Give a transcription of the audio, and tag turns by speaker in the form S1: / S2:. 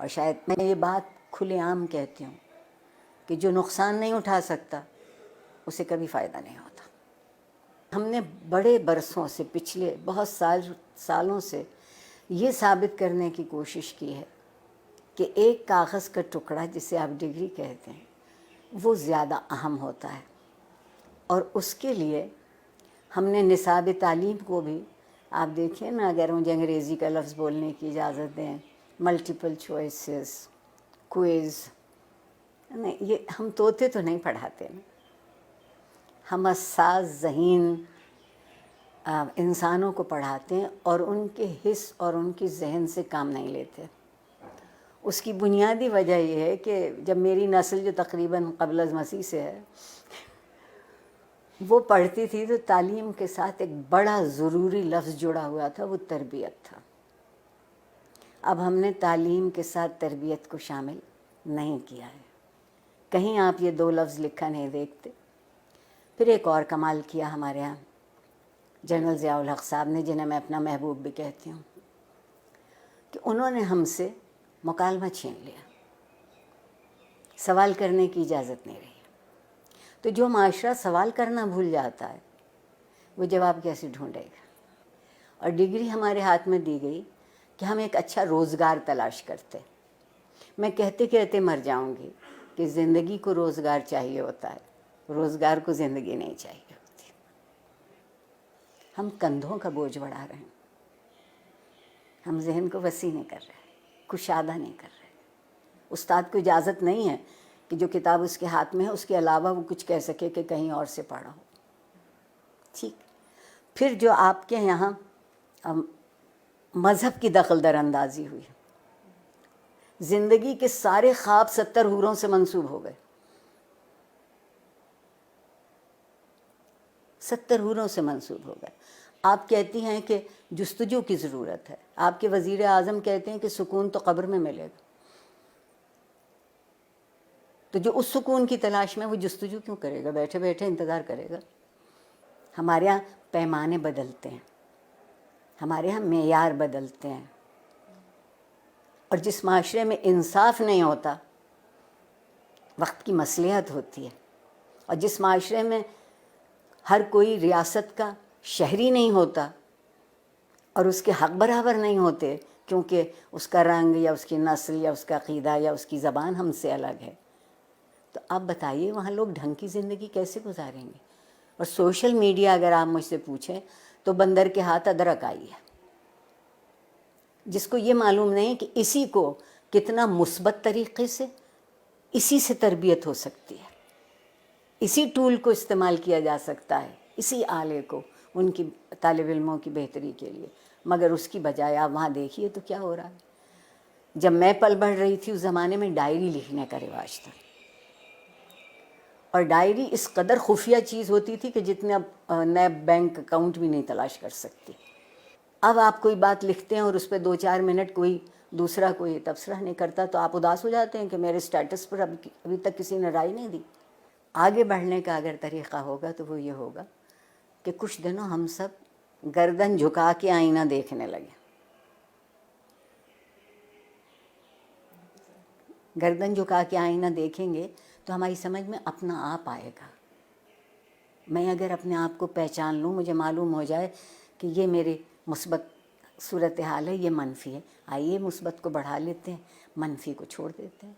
S1: شاید میں یہ بات کھلے عام کہتی ہوں کہ جو نقصان نہیں اٹھا سکتا اسے کبھی فائدہ نہیں ہوتا۔ ہم نے بڑے برسوں سے، پچھلے بہت سالوں سے یہ ثابت کرنے کی کوشش کی ہے کہ ایک کاغذ کا ٹکڑا جسے آپ ڈگری کہتے ہیں وہ زیادہ اہم ہوتا ہے، اور اس کے لیے ہم نے نصاب تعلیم کو بھی، آپ دیکھیں نا، اگر مجھے انگریزی کا لفظ بولنے کی اجازت دیں، ملٹیپل چوائسز، کوئز، نہیں، یہ ہم طوطے تو نہیں پڑھاتے نا، ہم حساس ذہین انسانوں کو پڑھاتے ہیں اور ان کے حس اور ان کی ذہن سے کام نہیں لیتے۔ اس کی بنیادی وجہ یہ ہے کہ جب میری نسل جو تقریباً قبل از مسیح سے ہے وہ پڑھتی تھی تو تعلیم کے ساتھ ایک بڑا ضروری لفظ جڑا ہوا تھا، وہ تربیت تھا۔ اب ہم نے تعلیم کے ساتھ تربیت کو شامل نہیں کیا ہے، کہیں آپ یہ دو لفظ لکھا نہیں دیکھتے۔ پھر ایک اور کمال کیا ہمارے ہاں جنرل ضیاء الحق صاحب نے، جنہیں میں اپنا محبوب بھی کہتی ہوں، کہ انہوں نے ہم سے مکالمہ چھین لیا، سوال کرنے کی اجازت نہیں رہی۔ تو جو معاشرہ سوال کرنا بھول جاتا ہے وہ جواب کیسے ڈھونڈے گا؟ اور ڈگری ہمارے ہاتھ میں دی گئی کہ ہم ایک اچھا روزگار تلاش کرتے۔ میں کہتے کہتے مر جاؤں گی کہ زندگی کو روزگار چاہیے ہوتا ہے، روزگار کو زندگی نہیں چاہیے ہوتی۔ ہم کندھوں کا بوجھ بڑھا رہے ہیں، ہم ذہن کو وسیع نہیں کر رہے، کشادہ نہیں کر رہے۔ استاد کو اجازت نہیں ہے کہ جو کتاب اس کے ہاتھ میں ہے اس کے علاوہ وہ کچھ کہہ سکے کہ کہیں اور سے پڑھا ہو۔ ٹھیک، پھر جو آپ کے یہاں مذہب کی دخل در اندازی ہوئی، زندگی کے سارے خواب 70 حوروں سے منسوب ہو گئے، 70 حوروں سے منسوب ہو گئے۔ آپ کہتی ہیں کہ جستجو کی ضرورت ہے، آپ کے وزیر اعظم کہتے ہیں کہ سکون تو قبر میں ملے گا، تو جو اس سکون کی تلاش میں وہ جستجو کیوں کرے گا؟ بیٹھے بیٹھے انتظار کرے گا۔ ہمارے ہاں پیمانے بدلتے ہیں، ہمارے ہاں معیار بدلتے ہیں، اور جس معاشرے میں انصاف نہیں ہوتا وقت کی مصلحت ہوتی ہے، اور جس معاشرے میں ہر کوئی ریاست کا شہری نہیں ہوتا اور اس کے حق برابر نہیں ہوتے کیونکہ اس کا رنگ یا اس کی نسل یا اس کا عقیدہ یا اس کی زبان ہم سے الگ ہے، تو آپ بتائیے وہاں لوگ ڈھنگ کی زندگی کیسے گزاریں گے؟ اور سوشل میڈیا اگر آپ مجھ سے پوچھیں تو بندر کے ہاتھ ادرک آئی ہے، جس کو یہ معلوم نہیں کہ اسی کو کتنا مثبت طریقے سے اسی سے تربیت ہو سکتی ہے، اسی ٹول کو استعمال کیا جا سکتا ہے، اسی آلے کو ان کی طالب علموں کی بہتری کے لیے، مگر اس کی بجائے آپ وہاں دیکھیے تو کیا ہو رہا ہے۔ جب میں پل بڑھ رہی تھی اس زمانے میں ڈائری لکھنے کا رواج تھا، اور ڈائری اس قدر خفیہ چیز ہوتی تھی کہ جتنے اب نیب بینک اکاؤنٹ بھی نہیں تلاش کر سکتی۔ اب آپ کوئی بات لکھتے ہیں اور اس پہ 2-4 منٹ کوئی دوسرا کوئی تبصرہ نہیں کرتا تو آپ اداس ہو جاتے ہیں کہ میرے سٹیٹس پر ابھی تک کسی نے رائے نہیں دی۔ آگے بڑھنے کا اگر طریقہ ہوگا تو وہ یہ ہوگا کہ کچھ دنوں ہم سب گردن جھکا کے آئینہ دیکھنے لگے۔ گردن جھکا کے آئینہ دیکھیں گے تو ہماری سمجھ میں اپنا آپ آئے گا۔ میں اگر اپنے آپ کو پہچان لوں، مجھے معلوم ہو جائے کہ یہ میری مثبت صورتحال ہے، یہ منفی ہے، آئیے مثبت کو بڑھا لیتے ہیں، منفی کو چھوڑ دیتے ہیں۔